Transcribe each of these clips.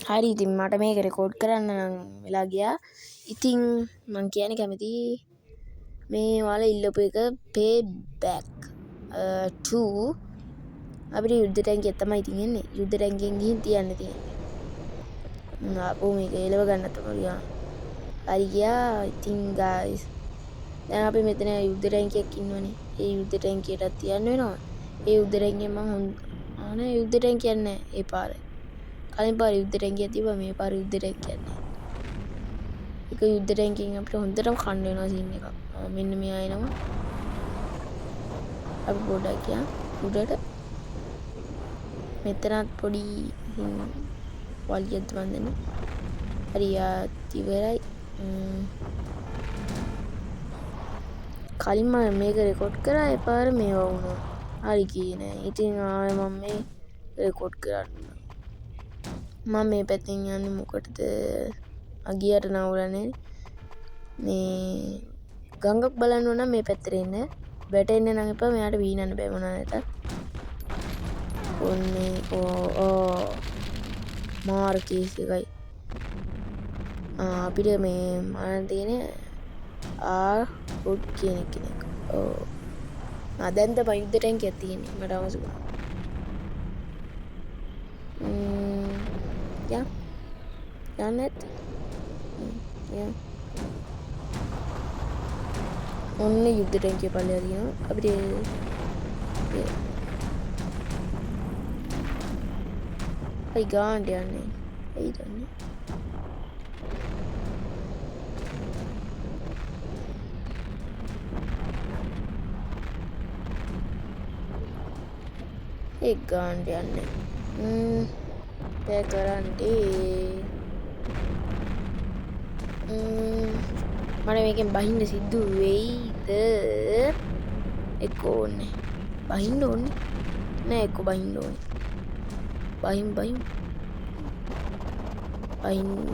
හරි ඉතින් මට මේක රෙකෝඩ් කරන්න නම් වෙලා ගියා. ඉතින් මං කියන්නේ කැමති මේ ඔයාලා ඉල්ලපු එක pay back 2 අපිට යුද්ධ ටැංකියක් තමයි තියෙන්නේ. යුද්ධ ටැංකියෙන් ගිහින් තියන්න තියෙන්නේ. අපෝ මේක එලව ගන්නත් ඕන. හරි ගියා. ඉතින් guys දැන් අපි මෙතන යුද්ධ ටැංකියක් ඉන්නවනේ. ඒ යුද්ධ ටැංකියටත් තියන්න වෙනවා. ඒ යුද්ධ ටැංකිය මං ආනේ යුද්ධ ටැංකියක් නැහැ ඒ පාරේ. කලින් පාර යුද්ධ ටැංකියක් තිබ්බා මේ පාර යුද්ධ ටැංකියක් නැහැ. ඒක යුද්ධ ටැංකියෙන් අපිට හොඳටම කන්න වෙනවා සීන් එකක්. මෙන්න මෙයා එනවා. අපි පොඩ්ඩක් ගියා උඩට. මෙතනත් පොඩි වලියක් දාන්න. හරි ඉවරයි. කලින් මම මේක රෙකෝඩ් කරා ඒ පාර මේවා වුණා. හරි කියන්නේ. ඉතින් ආයෙ මම මේ රෙකෝඩ් කරන්න. මම මේ පැත්තෙන් යන්නේ මොකටද? අගියට නවරන්නේ. මේ ගඟක් බලන්න ඕන මේ පැත්තට එන්න. වැටෙන්න නම් එපා. මෙයාට වීනන්න බෑ මොනවාට. ඔන්නේ මාර්කේස් එකයි. අපිට මේ මම තියෙන්නේ රොඩ් කියන කෙනෙක්. දැන් තමයි යුද්ධ ටැංකියක් තියෙන්නේ. මට අවශ්‍ය යන්නත් ඔන්න යුද්ධ ටැංකිය පල්ලෙහා තියෙනවා. අපිට අයි ගාන්ට යන්නේ. ඇයි දන්නේ? ඒ ගාන්ට යන්නේ. දැන් කරන්නේ මට මේකෙන් බහින්න සිද්ධ වෙයිද? එක්ක ඕනේ. බහින්න ඕනේ. නෑ එක්ක බහින්න ඕනේ. බහින්.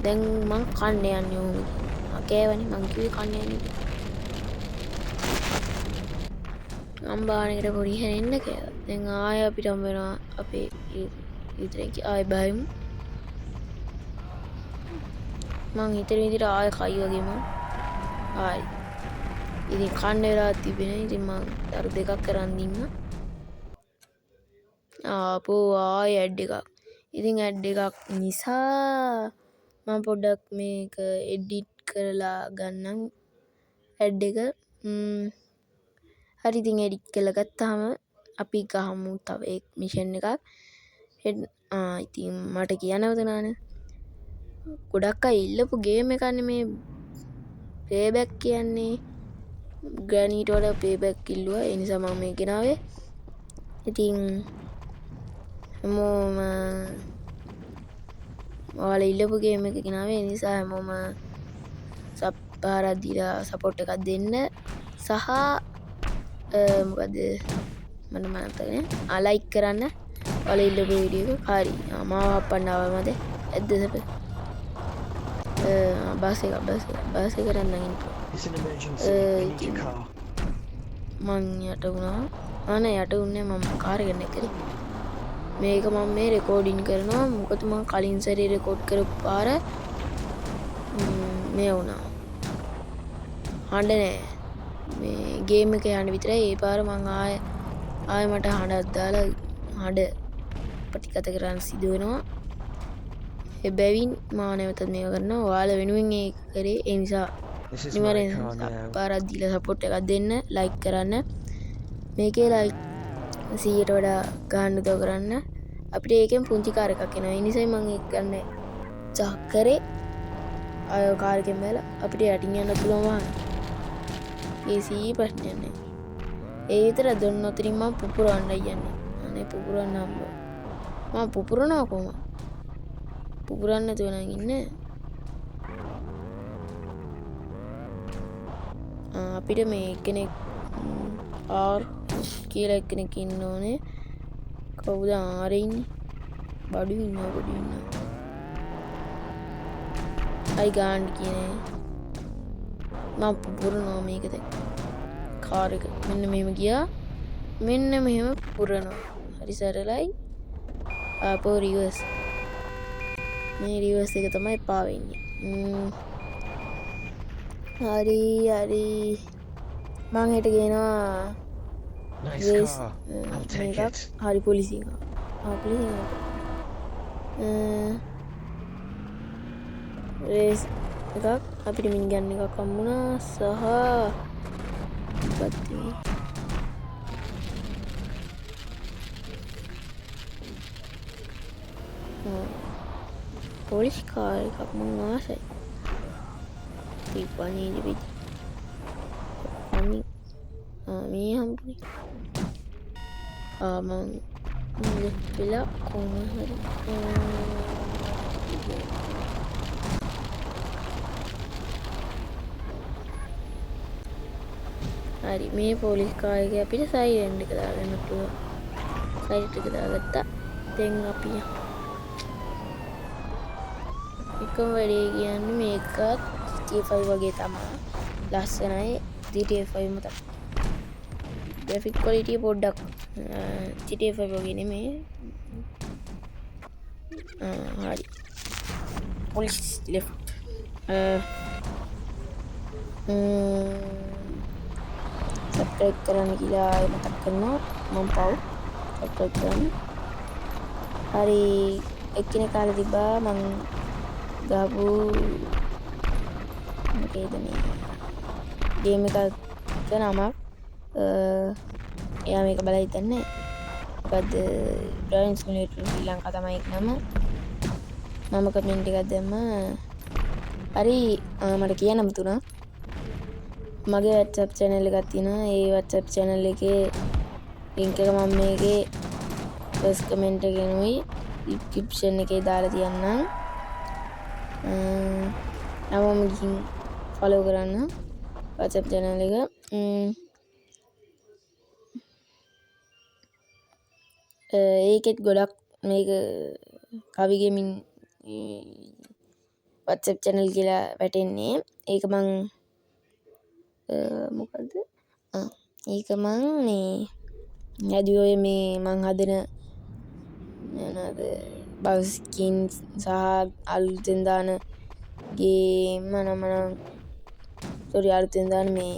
දැන් මං කන්න යන්නේ ඕනේ. කෑවනේ මං කිව්වේ කන්න යන්නේ. අම්බානකට පොඩි හැරෙන්න කෑවා. දැන් ආයෙ අපිට හම්බ වෙනවා අපේ ඉතින් ආයෙ බහිමු. මං හිතන විදිහට ආයෙ කයි වගේම ආයි. ඉතින් කන්න වෙලා තිබෙනවා. ඉතින් මං දරු දෙකක් කරන් ඉන්න. ආපෝ ආයෙ ඇඩ් එකක්. ඉතින් ඇඩ් එකක් නිසා මම පොඩ්ඩක් මේක එඩිට් කරලා ගන්නම් ඇඩ් එක. හරි ඉතින් එඩිට් කරලා ගත්තාම අපි ගහමු තව එක මිෂන් එකක්. ඉතින් මට කියන්නවද නානේ? ගොඩක් අය ඉල්ලපු ගේම් එකක්නේ මේ පේබැක් කියන්නේ. ග්‍රැනීට වඩා පේබැක් ඉල්ලුවා. ඒ නිසා මම මේ ගෙනාවේ. ඉතින් හැමෝම ඔයාලා ඉල්ලපු ගේම් එක ගෙනාවේ. ඒ නිසා හැමෝම සබ් පාරක් දීලා සපෝට් එකක් දෙන්න. සහ මොකද මට මතකනේ ලයික් කරන්න. ඔයාලා ඉල්ලපු වීඩියෝ එක. හරි. මාව හප්පන්න ආවමද? ඇද්ද සප බස් එක කරන්න මං යට වුණා. අනේ යට උන්නේ මම කාර් එක නැකරේ. මේක මම මේ රෙකෝඩින් කරනවා. මොකද මම කලින් සැරේ රෙකෝඩ් කරපු පාර මේ වුණා. හඬ නෑ. මේ ගේම් එක යන්න විතරයි. ඒ පාර මං ආයෙ මට හඬක් දාලා හඬ ප්‍රතිගත කරන්න සිදු වෙනවා. එබැවින් මා නැවතත් මේක කරනවා. ඔයාලා වෙනුවෙන් ඒක කරේ. ඒ නිසා නිවාරෙන් පාරක් දීලා සපෝට් එකක් දෙන්න. ලයික් කරන්න. මේකේ ලයික් 100ට වඩා ගන්න උදව් කරන්න. අපිට ඒකෙන් පුංචි කාර් එකක් එනවා. ඒ නිසායි මම ඒක ගන්න උත්සාහ කරේ. ආයෙ කාර් එකෙන් බැලලා අපිට යටින් යන්න පුළුවන් වහන්න. ඒ සී ප්‍රශ්නයක් නෑ. ඒ විතර දුන්නොතින් මම පුපුරවන්නයි යන්නේ. අනේ පුපුරවන්න හම්බ. මම පුපුරනවා කොහොමද? පුපුරන්න නැතුව නම් ඉන්නේ. අපිට මේ කෙනෙක් ආර් කියලා කෙනෙක් ඉන්න ඕනේ. කවුද ආර් ඉන්නේ? බඩු ඉන්නවා. අයි ගාන්න කියන්නේ. මම පුපුරනවා මේකද? කාර් එක මෙන්න මෙහෙම ගියා. මෙන්න මෙහෙම පුපුරනවා. හරි සරලයි. ආපෝ රිවර්ස් මේ රිවර්ස් එක තමයි එපා වෙන්නේ. හරි මං හෙට ගේනවා Nice race car. I'll take මේකක් it. හරි පොලිසි රේස් එකක් අපිට මින් ගන්න එකක් අම්මුණා සහ ගත්තේ පොලිස් කාර් එකක් මං ආසයි තිබ්බනේ විදි අනි මේ හම්බුනේ මං වෙලා කොහොම හරි හරි මේ පොලිස් කාර් එක අපිට සයිරන් එක දාගන්න පුළුවන් සයිරන් එක දාගත්තා දැන් අපි එකම වැඩේ කියන්නේ මේකත් GTA 5 වගේ තමයි ලස්සනයි GTA 5 ම තමයි graphic quality පොඩ්ඩක් GTA 5 වගේ නෙමෙයි හරි police left subscribe කරන්න කියලා මතක් කරනවා මම පව් subscribe කරන්න හරි එක්කෙනෙක් කාලේ තිබ්බා මං ගාපු මොකේද මේ ගේම් එකක නමක් එයා මේක බලලා හිටන්නේ මොකද්ද ඩ්‍රයිවිං සිමුලේටර් ශ්‍රී ලංකා තමයි නම මම කමෙන්ට් එකක් දැම්මා හරි මට කියන්න තුනා මගේ WhatsApp channel එකක් තියෙනවා ඒ WhatsApp channel එකේ link එක මම මේකේ first comment එකේ නුයි description එකේ දාලා තියන්නම් නමම ගිහින් follow කරන්න WhatsApp channel එක ඒකෙත් ගොඩක් මේක කවි ගේමින් WhatsApp channel කියලා වැටෙන්නේ ඒක මං මොකද්ද ඒක මං මේ හැදුවේ මේ මං හදන නේද බස් ස්කින්ස් සහ අලුතෙන් දාන ගේම් මම සෝරි අලුතෙන් දාන මේ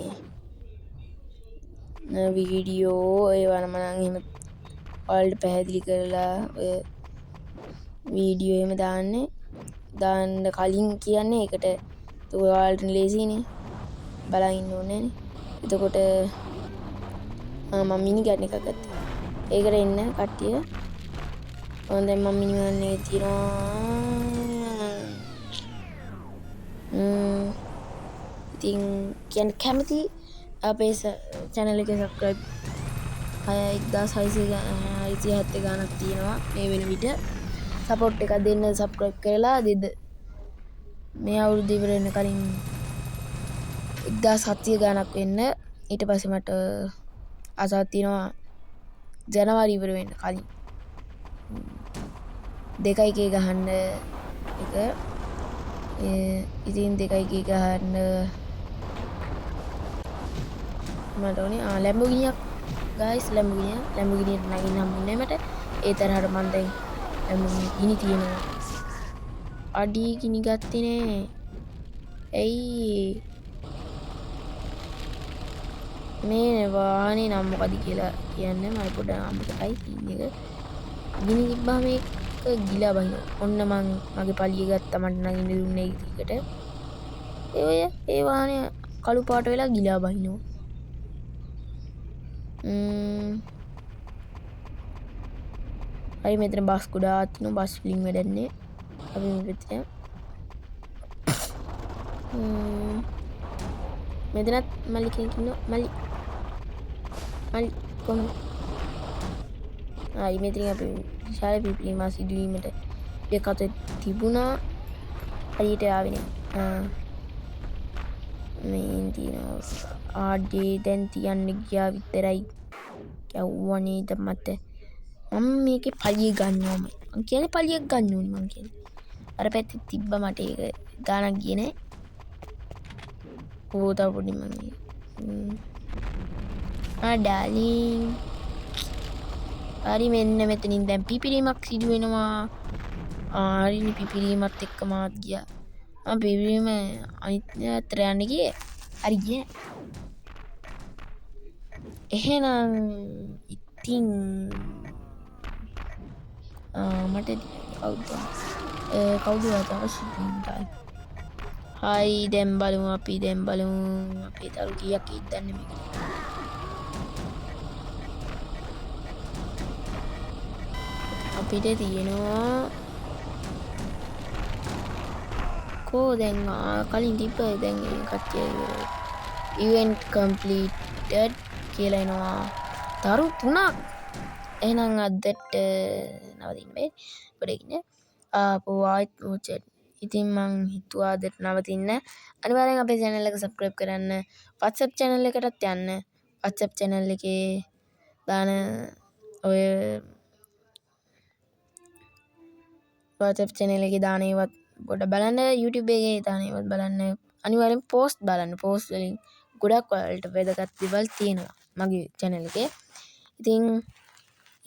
වීඩියෝ ඒවා නම් එහෙම ඔයාලට පැහැදිලි කරලා ඔය වීඩියෝ එහෙම දාන්න කලින් කියන්නේ ඒකට ඔයාලට ලේසියිනේ බලන් ඉන්න ඕනේ නේ එතකොට මම මිනි ගන්න එකක් ගත්තා ඒකට එන්න කට්ටිය දැන් මම මිනි ගන්න එක තියෙනවා ඉතින් කියන්න කැමති අපේ channel එක subscribe 1670 ගානක් තියෙනවා මේ වෙන විට සපෝට් එකක් දෙන්න subscribe කරලා දෙද මේ අවුරුදු ඉවර වෙන කලින් 1700 ගානක් වෙන්න ඊට පස්සේ මට ආසාවක් තියෙනවා ජනවාරි ඉවර වෙන්න කලින් 2k ගහන්න එක ඉතින් 2k ගහන්න මට ඕනේ ලැම්බෝගිනියක් guys ලැම්බෝගිනියට නගින්න හම්බුනේ මට ඒ තරහට මම දැන් ලැම්බෝගිනි ගිනි තියෙනවා අඩි ගිනි ගත්තේ නේ ඇයි මේ වාහනේ නම් මොකද කියලා කියන්නේ මම පොඩ්ඩක් අමතකයි සීන් එක ගිනි තිබ්බා මේක ගිලා බහිනවා ඔන්න මං මගේ පලිය ගත්තා මට නගින්න දුන්නේ ඒකට ඒ වාහනේ කළු පාට වෙලා ගිලා බහිනවා හරි මෙතන බස් ගොඩාක් තියෙනවා බස් වලින් වැඩන්නේ අපි මෙතන මෙතනත් මල්ලි කෙනෙක් ඉන්නවා මල්ලි කොහොමද හරි මෙතන අපි විශාල පිපිරීමක් සිදුවීමට දෙකට තිබුණා හරියට ආවේ නෑ මේ තියෙනවා ආඩේ දැන් තියන්න ගියා විතරයි කවුවා නේද මට මම මේකේ පලිය ගන්නවම මං කියන්නේ පලියක් ගන්න ඕනේ මං කියන්නේ අර පැත්තේ තිබ්බා මට ඒක ගානක් ගියේ නෑ ඕතා පොඩි මම ඩාලින් හරි මෙන්න මෙතනින් දැන් පිපිරීමක් සිදු වෙනවා හරිනි පිපිරීමත් එක්ක මාත් ගියා. පිපිරීම අනිත් පැත්තට යන්න ගියේ. හරි ගියේ. එහෙනම් ඉතින් මට කවුද අවශ්‍ය හයි දැන් බලමු අපි අපේ තරු කීයක් ඉදන්නේ මේකට. අපිට තියෙනවා කෝ දැන් කලින් තිබ්බ දැන් කට්ටිය event completed කියලා එනවා. තරු 3ක්. එහෙනම් අදට නවතින්න බෑ. පොඩකින් ආපහු ආයෙත් chat. ඉතින් මං හිතුවා අදට නවතින්න. අනිවාර්යෙන් අපේ channel එක subscribe කරන්න. WhatsApp channel එකටත් යන්න. WhatsApp channel එකේ දාන ඔය WhatsApp channel එකේ දාන ඒවත් පොඩ්ඩක් බලන්න. YouTube එකේ දාන ඒවත් බලන්න. අනිවාර්යෙන් post බලන්න. post වලින් ගොඩක් ඔයාලට වැදගත් දේවල් තියෙනවා මගේ channel එකේ. ඉතින්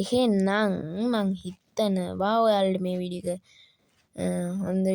එහෙනම් මං හිතනවා ඔයාලට මේ වීඩියෝ එක හොඳ